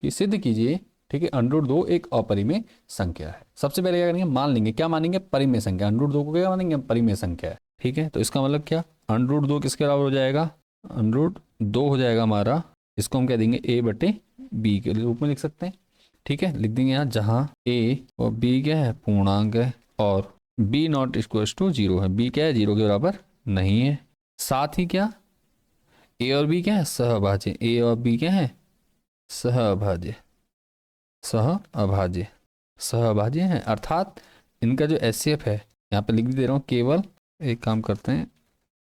कि सिद्ध कीजिए, ठीक है, √2 एक अपरिमेय संख्या है। सबसे पहले क्या करेंगे, मान लेंगे, क्या मानेंगे, परिमेय संख्या। √2 को क्या मानेंगे, परिमेय संख्या है, ठीक है। तो इसका मतलब क्या, √2 किसके बराबर हो जाएगा, √2 हो जाएगा हमारा, इसको हम कह देंगे a/b के रूप में लिख सकते हैं, ठीक है। लिख देंगे यहाँ, जहाँ a और b क्या है, पूर्णांक है, और b नॉट इक्वल टू 0 है, b क्या है, 0 के बराबर नहीं है। साथ ही क्या, a और b क्या है, सहअभाज्य, a और b क्या है, सहअभाज्य, सहअभाज्य, सहअभाज्य है, अर्थात इनका जो एचसीएफ है, यहाँ पे लिख भी दे रहा हूँ केवल, एक काम करते हैं,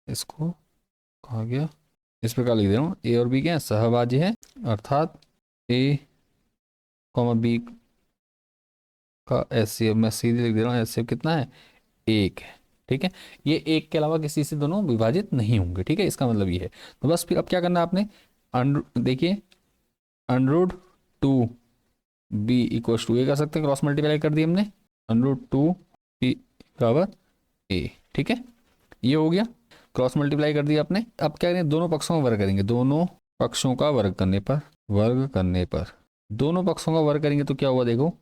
इसको कहा गया, इस प्रकार लिख दे रहा हूँ, ए और बी क्या है, सहअभाज्य है, अर्थात ए कॉमा बी का एचसीएफ मैं सीधे लिख दे रहा हूँ, एचसीएफ कितना है, 1 है, ठीक है। ये 1 के अलावा किसी से दोनों विभाजित नहीं होंगे, ठीक है, इसका मतलब ये है। तो बस फिर अब क्या करना है आपने, देखिए, √2 बी इक्वल टू ए कर सकते हैं, क्रॉस मल्टीप्लाई कर दिया हमने, √2 बी बराबर ए, ठीक है, ये हो गया, क्रॉस मल्टीप्लाई कर दिया आपने। अब क्या करेंगे, दोनों पक्षों का वर्ग करेंगे, दोनों पक्षों का वर्ग करने पर, दोनों पक्षों का वर्ग करेंगे तो क्या होगा, देखो,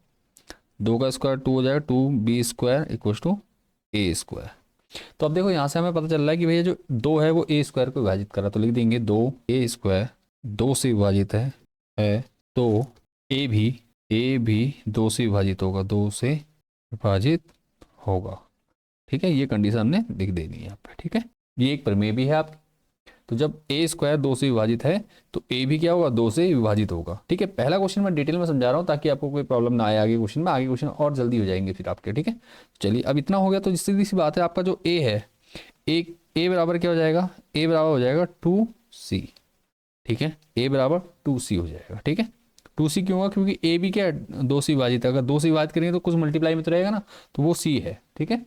2 का स्क्वायर 2 हो जाएगा, 2b² इक्वल टू a²। तो अब देखो, यहाँ से हमें पता चल रहा है कि भैया जो 2 है वो a² को विभाजित कर रहा है, तो लिख देंगे 2a² 2 से विभाजित है तो a भी 2 से विभाजित होगा, 2 से विभाजित होगा, ठीक है। ये कंडीशन हमने लिख देनी है यहाँ पे, ठीक है। ये एक प्रमेय भी है आपकी। तो जब a² 2 से विभाजित है तो a भी क्या होगा, 2 से विभाजित होगा, ठीक है। पहला क्वेश्चन मैं डिटेल में समझा रहा हूँ ताकि आपको कोई प्रॉब्लम ना आए आगे क्वेश्चन में, आगे क्वेश्चन और जल्दी हो जाएंगे फिर आपके, ठीक है। चलिए, अब इतना हो गया, तो सीधी सी बात है, आपका जो a है, एक a बराबर क्या हो जाएगा, a बराबर हो जाएगा 2c, ठीक है, a बराबर 2c हो जाएगा, ठीक है। 2c क्यों होगा, क्योंकि a भी क्या है, 2 से विभाजित है, अगर 2 से विभाजित करेंगे तो कुछ मल्टीप्लाई में तो रहेगा ना, तो वो c है, ठीक है।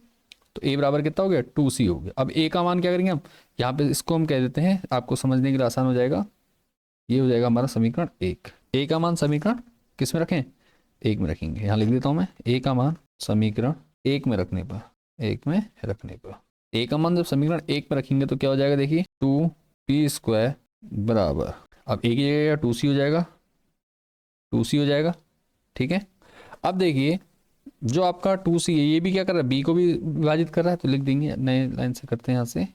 तो a बराबर कितना हो गया, 2c हो गया। अब a का मान क्या करेंगे हम, यहाँ पे इसको हम कह देते हैं, आपको समझने के लिए आसान हो जाएगा, ये हो जाएगा हमारा समीकरण 1। a का मान समीकरण किस में रखें, 1 में रखेंगे, यहाँ लिख देता हूँ मैं, a का मान समीकरण 1 में रखने पर, 1 में रखने पर, a का मान जब समीकरण 1 में रखेंगे तो क्या हो जाएगा, देखिए, 2p² बराबर, अब a की जगह 2c हो जाएगा, 2c हो जाएगा, ठीक है। अब देखिए, जो आपका 2c है, ये भी क्या कर रहा है, b को भी विभाजित कर रहा है, तो लिख देंगे, नए लाइन से करते हैं यहाँ से,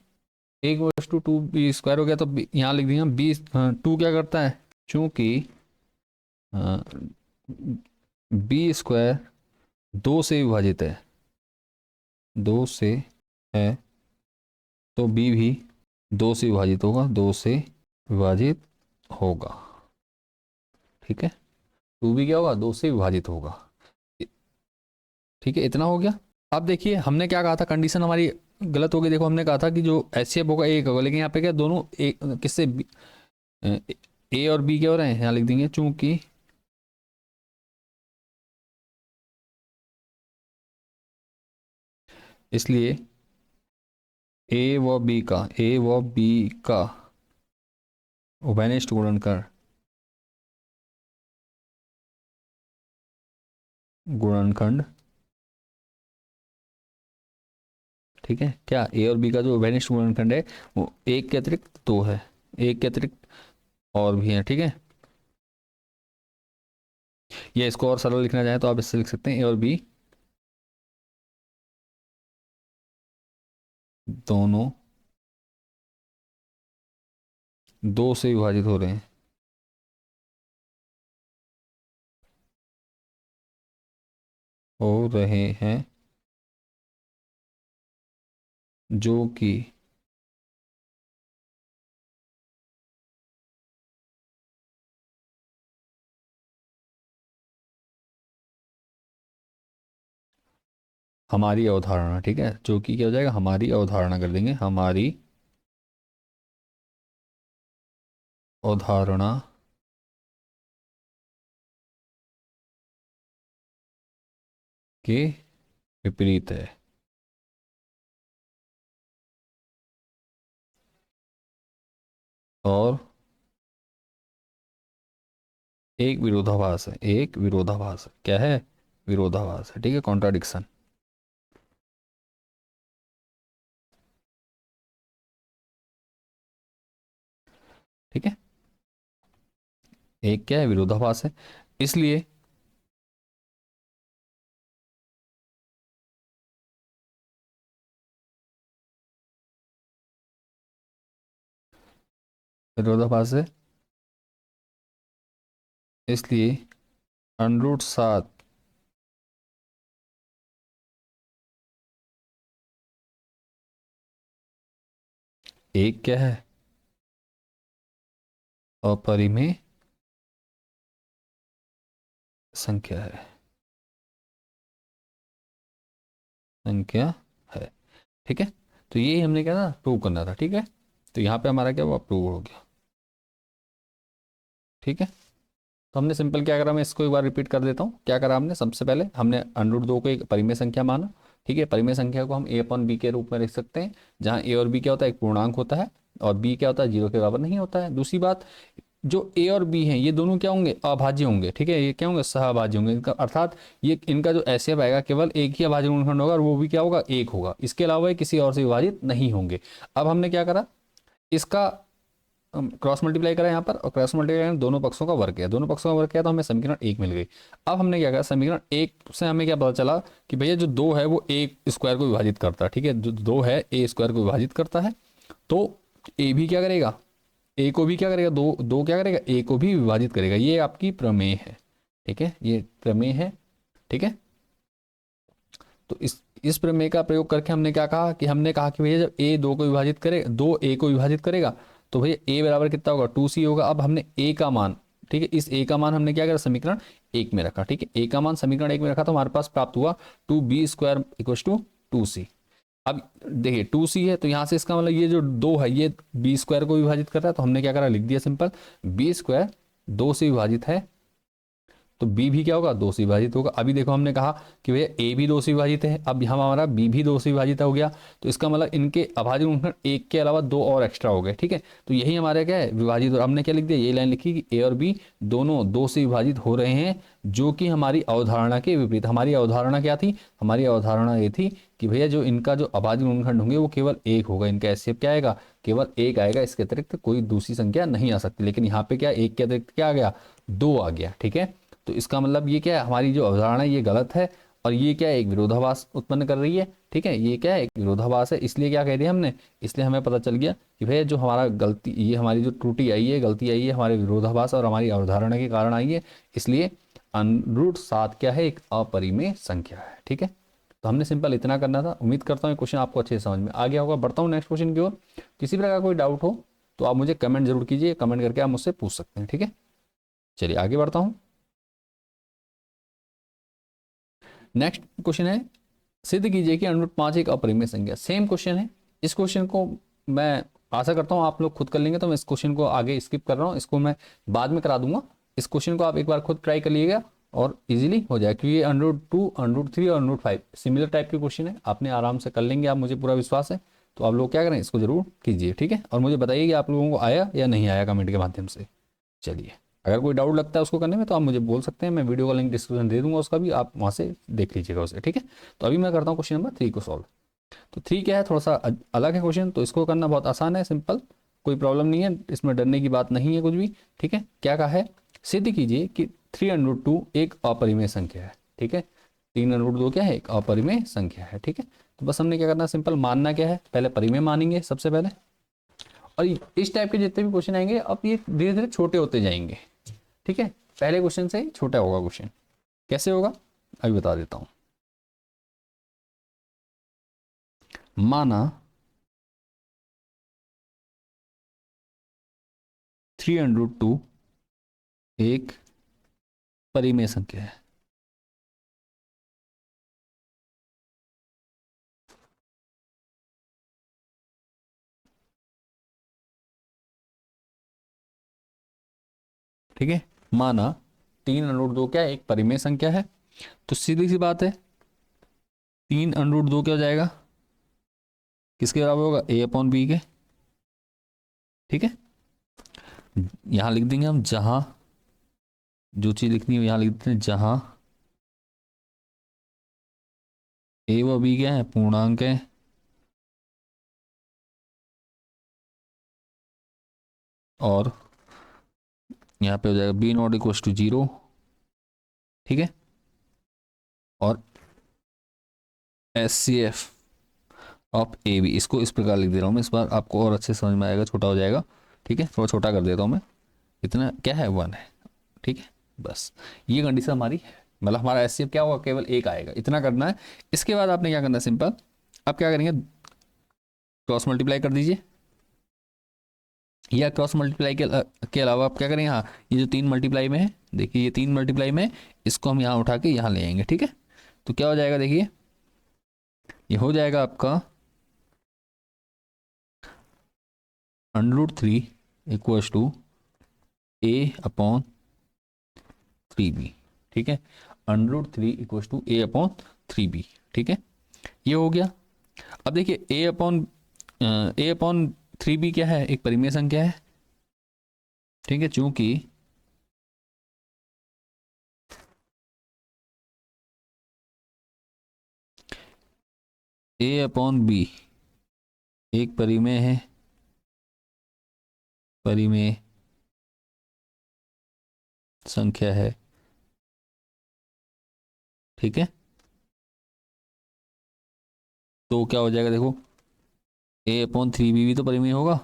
1/2b² हो गया, तो यहाँ लिख देंगे बी, 2 क्या करता है, चूंकि b² 2 से विभाजित है, 2 से है, तो b भी 2 से विभाजित होगा, 2 से विभाजित होगा, ठीक है। 2 भी क्या होगा, 2 से विभाजित होगा, ठीक है, इतना हो गया। अब देखिए, हमने क्या कहा था, कंडीशन हमारी गलत हो गई। देखो, हमने कहा था कि जो एचसीएफ होगा 1 होगा, लेकिन यहाँ पे क्या, दोनों एक किससे, ए और बी क्या हो रहे हैं, यहाँ लिख देंगे, चूंकि इसलिए ए व बी का उभयनिष्ठ गुणनखंड, ठीक है, क्या ए और बी का जो उभयनिष्ठ गुणनखंड है वो 1 के अतिरिक्त 2 है, 1 के अतिरिक्त और भी है, ठीक है। या इसको और सरल लिखना चाहे तो आप इससे लिख सकते हैं, ए और बी दोनों 2 से विभाजित हो रहे हैं, जो कि हमारी अवधारणा, ठीक है, जो कि क्या हो जाएगा, हमारी अवधारणा कर देंगे, हमारी अवधारणा के विपरीत है, और एक विरोधाभास है, एक विरोधाभास है, क्या है, विरोधाभास है, ठीक है, कॉन्ट्राडिक्शन, ठीक है। एक क्या है, विरोधाभास है। इसलिए विरोधाभास है, इसलिए √7 एक क्या है, अपरिमेय संख्या है, संख्या है। ठीक है, तो ये हमने क्या था, प्रूव करना था। ठीक है, तो यहाँ पे हमारा क्या हुआ, प्रूव हो गया। ठीक है, तो हमने सिंपल क्या करा, मैं इसको एक बार रिपीट कर देता हूँ। क्या करा हमने, सबसे पहले हमने √2 को एक परिमेय संख्या माना। ठीक है, परिमेय संख्या को हम a अपॉन बी के रूप में लिख सकते हैं, जहाँ a और b क्या होता है, एक पूर्णांक होता है, और b क्या होता है, 0 के बराबर नहीं होता है। दूसरी बात, जो a और b हैं ये दोनों क्या होंगे, अभाज्य होंगे। ठीक है, ये क्या होंगे, सहअभाज्य होंगे। इनका अर्थात ये इनका जो एचसीएफ आएगा केवल एक ही अभाज्य गुणनखंड होगा, और वो भी क्या होगा, एक होगा। इसके अलावा ये किसी और से विभाजित नहीं होंगे। अब हमने क्या करा, इसका क्रॉस मल्टीप्लाई करा यहाँ पर, और क्रॉस मल्टीप्लाई दोनों पक्षों का वर्ग किया, दोनों पक्षों का वर्ग किया तो हमें समीकरण एक मिल गई। अब हमने क्या करा, समीकरण एक से हमें क्या पता चला कि भैया जो दो है वो ए स्क्वायर को विभाजित करता है। ठीक है, जो दो है ए स्क्वायर को विभाजित करता है, तो ए भी क्या करेगा, ए को भी क्या करेगा, दो दो क्या करेगा, ए को भी विभाजित करेगा। ये आपकी प्रमेय है। ठीक है, ये प्रमेय है। ठीक है, तो इस प्रमेय का प्रयोग करके हमने क्या कहा, कि हमने कहा कि भैया जब ए दो को विभाजित करे, दो ए को विभाजित करेगा, तो भैया ए बराबर कितना होगा, 2c होगा। अब हमने ए का मान, ठीक है, इस ए का मान हमने क्या करा, समीकरण एक में रखा। ठीक है, ए का मान समीकरण एक में रखा, तो हमारे पास प्राप्त हुआ 2b² = 2c। अब देखिए 2c है, तो यहाँ से इसका मतलब ये जो दो है ये b² को विभाजित कर रहा है, तो हमने क्या करा, लिख दिया सिंपल, b² 2 से विभाजित है, तो b भी क्या होगा, 2 से विभाजित होगा। अभी देखो हमने कहा कि भैया a भी 2 से विभाजित है, अब यहाँ हमारा b भी 2 से विभाजित हो गया, तो इसका मतलब इनके अभाज्य गुणनखंड एक के अलावा दो और एक्स्ट्रा हो गए। ठीक है, तो यही हमारे क्या है, विभाजित। और हमने क्या लिख दिया, ये लाइन लिखी कि a और b दोनों 2 से विभाजित हो रहे हैं, जो कि हमारी अवधारणा के विपरीत। हमारी अवधारणा क्या थी, हमारी अवधारणा ये थी कि भैया जो इनका जो अभाज्य गुणनखंड होंगे वो केवल एक होगा, इनका एचसीएफ क्या आएगा, केवल एक आएगा, इसके अतिरिक्त कोई दूसरी संख्या नहीं आ सकती। लेकिन यहाँ पे क्या, एक के अतिरिक्त क्या आ गया, दो आ गया। ठीक है, तो इसका मतलब ये क्या है, हमारी जो अवधारणा है ये गलत है, और ये क्या है, एक विरोधाभास उत्पन्न कर रही है। ठीक है, ये क्या है, एक विरोधाभास है। इसलिए क्या कह दिया हमने, इसलिए हमें पता चल गया कि भैया जो हमारा गलती, ये हमारी जो त्रुटि आई है, गलती आई है, हमारे विरोधाभास और हमारी अवधारणा के कारण आई है। इसलिए √7 क्या है, एक अपरिमेय संख्या है। ठीक है, तो हमने सिंपल इतना करना था। उम्मीद करता हूँ क्वेश्चन आपको अच्छे से समझ में आ गया होगा। बढ़ता हूँ नेक्स्ट क्वेश्चन की ओर। किसी प्रकार कोई डाउट हो तो आप मुझे कमेंट जरूर कीजिए, कमेंट करके आप मुझसे पूछ सकते हैं। ठीक है, चलिए आगे बढ़ता हूँ। नेक्स्ट क्वेश्चन है, सिद्ध कीजिए कि √5 एक अपरिमेय संख्या। सेम क्वेश्चन है। इस क्वेश्चन को मैं आशा करता हूँ आप लोग खुद कर लेंगे, तो मैं इस क्वेश्चन को आगे स्किप कर रहा हूँ, इसको मैं बाद में करा दूंगा। इस क्वेश्चन को आप एक बार खुद ट्राई कर लीजिएगा और इजीली हो जाए, क्योंकि ये √2, √3 और √5 सिमिलर टाइप के क्वेश्चन है, आपने आराम से कर लेंगे, आप, मुझे पूरा विश्वास है। तो आप लोग क्या करें, इसको जरूर कीजिए। ठीक है, और मुझे बताइए कि आप लोगों को आया या नहीं आया, कमेंट के माध्यम से। चलिए, अगर कोई डाउट लगता है उसको करने में तो आप मुझे बोल सकते हैं, मैं वीडियो का लिंक डिस्क्रिप्शन दे दूंगा उसका भी, आप वहाँ से देख लीजिएगा उसे। ठीक है, तो अभी मैं करता हूँ क्वेश्चन नंबर 3 को सॉल्व। तो 3 क्या है, थोड़ा सा अलग है क्वेश्चन, तो इसको करना बहुत आसान है, सिंपल, कोई प्रॉब्लम नहीं है, इसमें डरने की बात नहीं है कुछ भी। ठीक है, क्या कहा है, सिद्ध कीजिए कि 3√2 एक अपरिमेय संख्या है। ठीक है, 3√2 क्या है, एक अपरिमेय संख्या है। ठीक है, तो बस हमने क्या करना, सिंपल मानना क्या है, पहले परिमेय मानेंगे सबसे पहले, और इस टाइप के जितने भी क्वेश्चन आएंगे अब ये धीरे धीरे छोटे होते जाएंगे। ठीक है, पहले क्वेश्चन से ही छोटा होगा क्वेश्चन। कैसे होगा अभी बता देता हूं। माना 3√2 एक परिमेय संख्या है। ठीक है, माना 3√2 क्या है, एक परिमेय संख्या है, तो सीधी सी बात है 3√2 क्या हो जाएगा, किसके बराबर होगा, a अपॉन बी के। ठीक है, यहां लिख देंगे हम, जहां जो चीज लिखनी है यहां लिख देते हैं, जहां a व b क्या है, पूर्णांक है, और यहाँ पे हो जाएगा बी नॉट इक्व टू 0, ठीक है। और S C F of A B, इसको इस प्रकार लिख दे रहा हूँ मैं, इस बार आपको और अच्छे समझ में आएगा, छोटा हो जाएगा, ठीक है। थोड़ा छोटा कर देता हूँ मैं, इतना क्या है 1 है, ठीक है। बस ये कंडीशन हमारी है, मतलब हमारा एस सी एफ क्या होगा, केवल एक आएगा, इतना करना है। इसके बाद आपने क्या करना है, सिंपल आप क्या करेंगे, क्रॉस मल्टीप्लाई कर दीजिए, या क्रॉस मल्टीप्लाई के अलावा आप क्या करेंगे, हाँ ये जो 3 मल्टीप्लाई में है, देखिए ये 3 मल्टीप्लाई में है, इसको हम यहाँ उठा के यहाँ ले आएंगे, ठीक है। तो क्या हो जाएगा, देखिए ये हो जाएगा आपका √3 इक्वल्स टू A/3B, ठीक है। √3 इक्वल्स टू A/3B, ठीक है, ये हो गया। अब देखिए A/3B क्या है, एक परिमेय संख्या है, ठीक है। चूंकि A/B एक परिमेय है, परिमेय संख्या है, ठीक है। तो क्या हो जाएगा, देखो A/3B भी तो परिमेय होगा,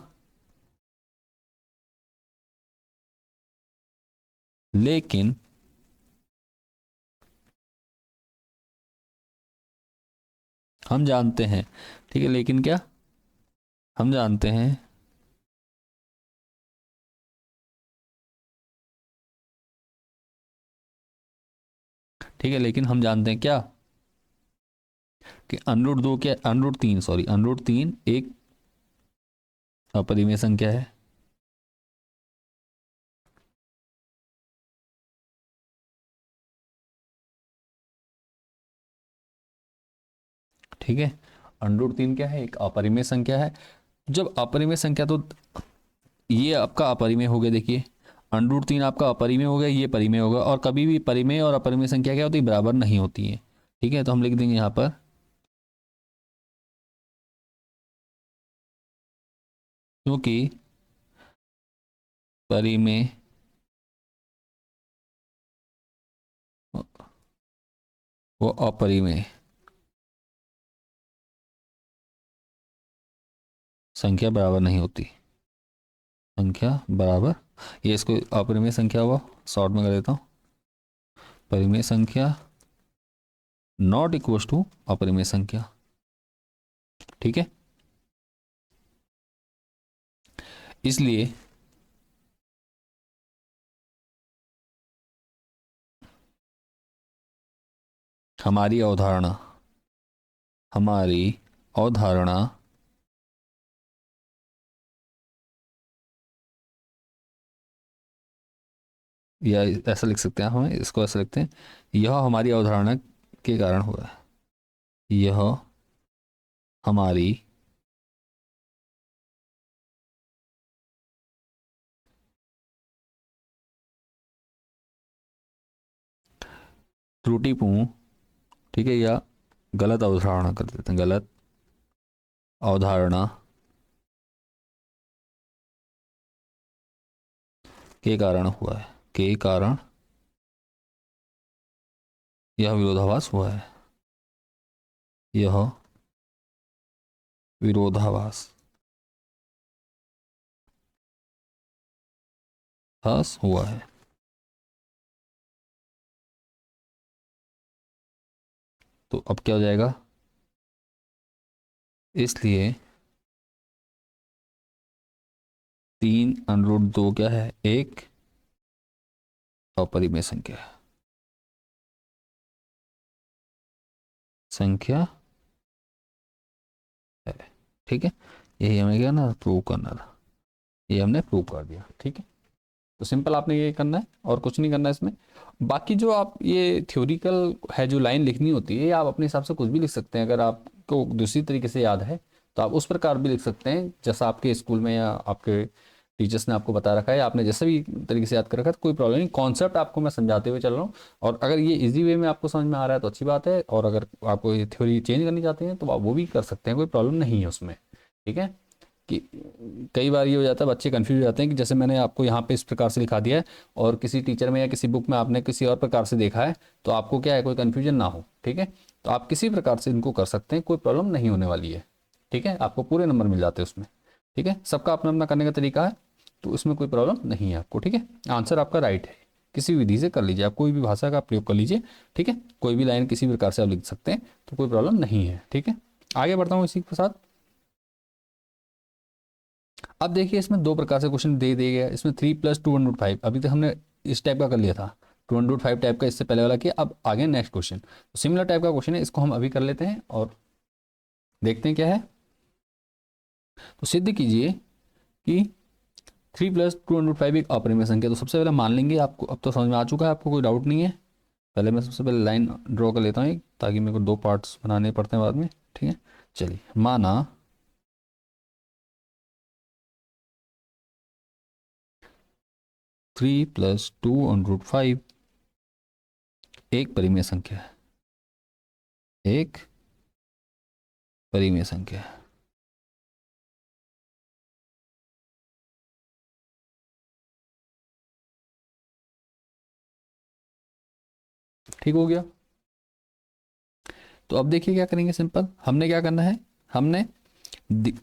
लेकिन हम जानते हैं, ठीक है, लेकिन क्या हम जानते हैं, ठीक है, लेकिन हम जानते हैं क्या कि √2 क्या, √3 सॉरी √3 एक अपरिमेय संख्या है, ठीक है। √3 क्या है, एक अपरिमेय संख्या है। जब अपरिमेय संख्या, तो ये आपका अपरिमेय हो गया, देखिए √3 आपका अपरिमेय हो गया, ये परिमेय होगा, और कभी भी परिमेय और अपरिमेय संख्या क्या होती है, बराबर नहीं होती है, ठीक है। तो हम लिख देंगे यहाँ पर क्योंकि परिमेय वो अपरिमेय संख्या बराबर नहीं होती, संख्या बराबर, ये इसको अपरिमेय संख्या हुआ, शॉर्ट में कर देता हूँ, परिमेय संख्या नॉट इक्वल टू अपरिमेय संख्या, ठीक है। इसलिए हमारी अवधारणा, हमारी अवधारणा या ऐसा लिख सकते हैं, हमें इसको ऐसा लिखते हैं, यह हमारी अवधारणा के कारण हुआ है, यह हमारी त्रुटिपूर्ण, ठीक है, या गलत अवधारणा कर देते हैं, गलत अवधारणा के कारण हुआ है, के कारण यह विरोधाभास हुआ है, यह विरोधाभास भास हुआ है। तो अब क्या हो जाएगा, इसलिए 3 √2 क्या है, एक अपरिमेय संख्या है, संख्या है, ठीक है। यही हमें क्या ना प्रूव करना था, ये हमने प्रूव कर दिया, ठीक है। तो सिंपल आपने ये करना है और कुछ नहीं करना है इसमें। बाकी जो आप ये थ्योरिकल है, जो लाइन लिखनी होती है, आप अपने हिसाब से कुछ भी लिख सकते हैं, अगर आपको दूसरी तरीके से याद है तो आप उस प्रकार भी लिख सकते हैं, जैसा आपके स्कूल में या आपके टीचर्स ने आपको बता रखा है, आपने जैसे भी तरीके से याद कर रखा है, तो कोई प्रॉब्लम नहीं, कॉन्सेप्ट आपको मैं समझाते हुए चल रहा हूँ। और अगर ये इजी वे में आपको समझ में आ रहा है तो अच्छी बात है, और अगर आपको ये थ्योरी चेंज करनी चाहते हैं तो आप वो भी कर सकते हैं, कोई प्रॉब्लम नहीं है उसमें, ठीक है। कि कई बार ये हो जाता है बच्चे कंफ्यूज हो जाते हैं कि जैसे मैंने आपको यहाँ पे इस प्रकार से लिखा दिया है और किसी टीचर में या किसी बुक में आपने किसी और प्रकार से देखा है, तो आपको क्या है कोई कन्फ्यूजन ना हो। ठीक है, तो आप किसी प्रकार से इनको कर सकते हैं, कोई प्रॉब्लम नहीं होने वाली है। ठीक है, आपको पूरे नंबर मिल जाते हैं उसमें। ठीक है, सबका अपना अपना करने का तरीका है, तो उसमें कोई प्रॉब्लम नहीं है आपको। ठीक है, आंसर आपका राइट है, किसी विधि से कर लीजिए, आप कोई भी भाषा का प्रयोग कर लीजिए। ठीक है, कोई भी लाइन किसी प्रकार से आप लिख सकते हैं, तो कोई प्रॉब्लम नहीं है। ठीक है, आगे बढ़ता हूँ इसी के साथ। अब देखिए इसमें दो प्रकार से क्वेश्चन दे दिए गया, इसमें 3+2/5, अभी तक हमने इस टाइप का कर लिया था, 2/5 टाइप का इससे पहले वाला किया। अब आगे नेक्स्ट क्वेश्चन, तो सिमिलर टाइप का क्वेश्चन है, इसको हम अभी कर लेते हैं और देखते हैं क्या है। तो सिद्ध कीजिए कि 3+2/5 एक अपरिमेय संख्या। तो सबसे पहले मान लेंगे, आपको अब तो समझ में आ चुका है, आपको कोई डाउट नहीं है। पहले मैं सबसे पहले लाइन ड्रॉ कर लेता हूँ एक, ताकि मेरे को दो पार्ट्स बनाने पड़ते हैं बाद में। ठीक है, चलिए माना 3+2/5 एक परिमेय संख्या है, एक परिमेय संख्या है। ठीक हो गया। तो अब देखिए क्या करेंगे, सिंपल हमने क्या करना है, हमने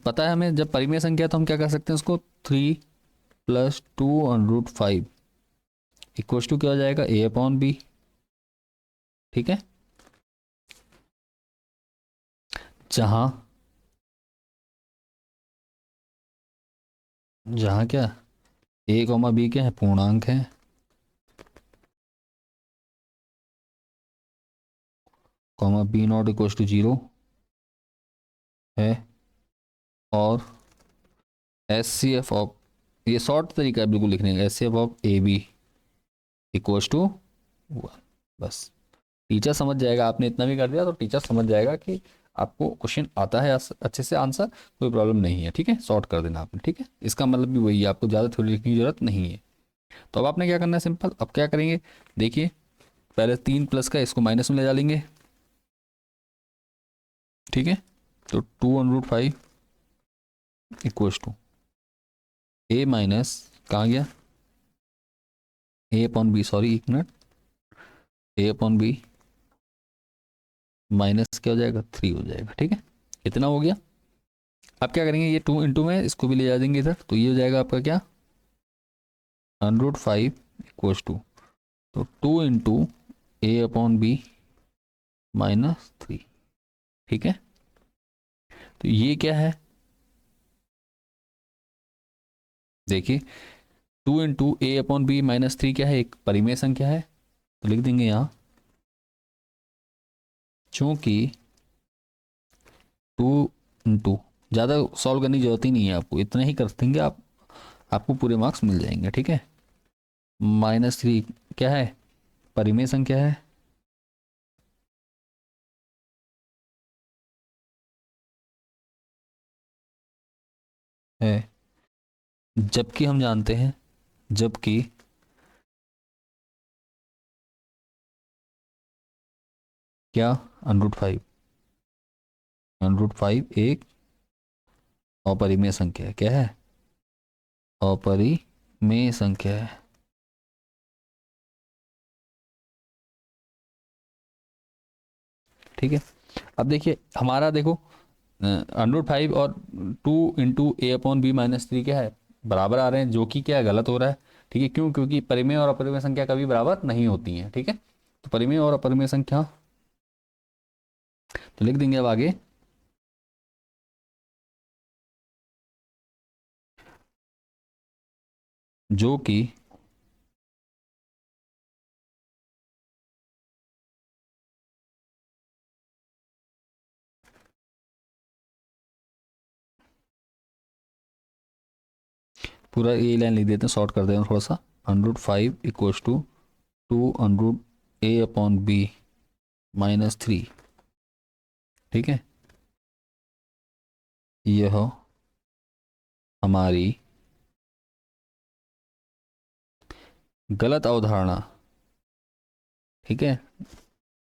पता है हमें जब परिमेय संख्या, तो हम क्या कर सकते हैं उसको 3+2/5 इक्वल्स टू क्या हो जाएगा, a/b। ठीक है, जहां जहां क्या a, b क्या है, पूर्णांक है, b0 इक्वल्स टू 0 है, और SCF ऑफ, ये शॉर्ट तरीका है बिल्कुल लिखने का, SCF of AB equals to 1। बस टीचर समझ जाएगा, आपने इतना भी कर दिया तो टीचर समझ जाएगा कि आपको क्वेश्चन आता है अच्छे से आंसर, कोई प्रॉब्लम नहीं है। ठीक है, सॉर्ट कर देना आपने। ठीक है, इसका मतलब भी वही है, आपको ज़्यादा थ्योरी लिखने की जरूरत नहीं है। तो अब आपने क्या करना है, सिंपल अब क्या करेंगे, देखिए पहले 3+ का इसको माइनस में ले डालेंगे। ठीक है, तो 2/5 इक्वल्स टू a माइनस, कहाँ गया, a/b, सॉरी एक मिनट, a/b माइनस क्या हो जाएगा, 3 हो जाएगा। ठीक है, इतना हो गया। अब क्या करेंगे, ये 2 में इसको भी ले जा देंगे इधर, तो ये हो जाएगा आपका क्या, √5 इक्वल्स टू, तो 2 × a/b-3। ठीक है, तो ये क्या है, देखिए 2 × a/b-3 क्या है, एक परिमेय संख्या है, तो लिख देंगे यहाँ, चूंकि 2 ज़्यादा सॉल्व करने की जरूरत ही नहीं है आपको, इतना ही कर देंगे आप, आपको पूरे मार्क्स मिल जाएंगे। ठीक है, -3 क्या है, परिमेय संख्या है, जबकि हम जानते हैं, जबकि क्या, √5, √5 एक अपरिमेय संख्या है, क्या है, अपरिमेय संख्या है। ठीक है, अब देखिए हमारा देखो, √5 और 2 × a/b-3 क्या है, बराबर आ रहे हैं, जो कि क्या है, गलत हो रहा है। ठीक है, क्यों, क्योंकि परिमेय और अपरिमेय संख्या कभी बराबर नहीं होती हैं। ठीक है, तो परिमेय और अपरिमेय संख्या, तो लिख देंगे अब आगे, जो कि पूरा ये लाइन लिख देते हैं, शॉर्ट कर देते हैं थोड़ा सा, √5 इक्वल्स टू 2 √a/b-3। ठीक है, यह हमारी गलत अवधारणा, ठीक है,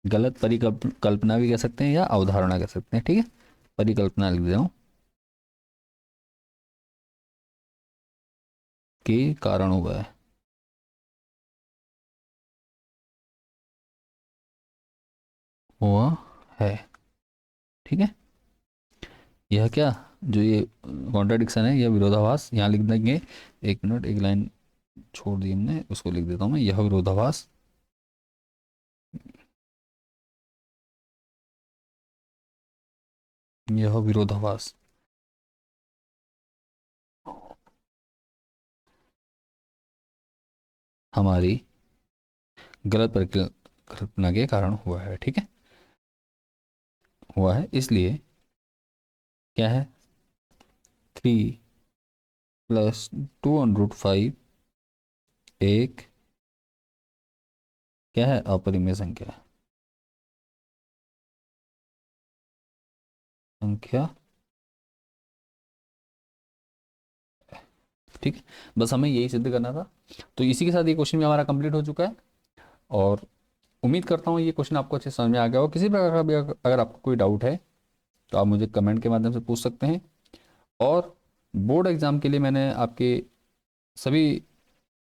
गलत परिकल्पना भी कह सकते हैं या अवधारणा कह सकते हैं। ठीक है, परिकल्पना लिख दे रहा हूँ, के कारण हुआ है। हुआ है, ठीक है। यह क्या, जो ये कॉन्ट्राडिक्शन है, यह विरोधाभास, यहाँ लिख देंगे, एक मिनट, एक लाइन छोड़ दी हमने, उसको लिख देता हूँ मैं, यह विरोधाभास यह विरोधाभास हमारी गलत परिकल्पना के कारण हुआ है, ठीक है। हुआ है इसलिए क्या है, 3 + 2√5 एक क्या है, अपरिमेय संख्या, संख्या, ठीक है। बस हमें यही सिद्ध करना था। तो इसी के साथ ये क्वेश्चन भी हमारा कंप्लीट हो चुका है, और उम्मीद करता हूँ ये क्वेश्चन आपको अच्छे से समझ में आ गया हो। किसी प्रकार का भी अगर आपको कोई डाउट है तो आप मुझे कमेंट के माध्यम से पूछ सकते हैं। और बोर्ड एग्ज़ाम के लिए मैंने आपके सभी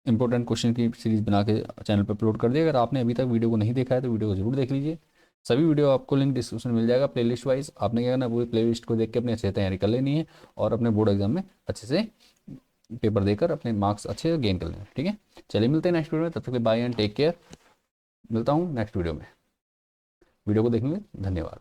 इंपॉर्टेंट क्वेश्चन की सीरीज़ बना के चैनल पर अपलोड कर दी। अगर आपने अभी तक वीडियो को नहीं देखा है तो वीडियो को जरूर देख लीजिए। सभी वीडियो आपको लिंक डिस्क्रिप्शन में मिल जाएगा प्लेलिस्ट वाइज। आपने क्या करना है, पूरी प्लेलिस्ट को देख के अपनी अच्छे से तैयारी कर लेनी है, और अपने बोर्ड एग्जाम में अच्छे से पेपर देकर अपने मार्क्स अच्छे से गेन कर लेना है, ठीक है। चलिए मिलते हैं नेक्स्ट वीडियो में, तब तक के लिए बाय एंड टेक केयर। मिलता हूँ नेक्स्ट वीडियो में। वीडियो को देखने के लिए धन्यवाद।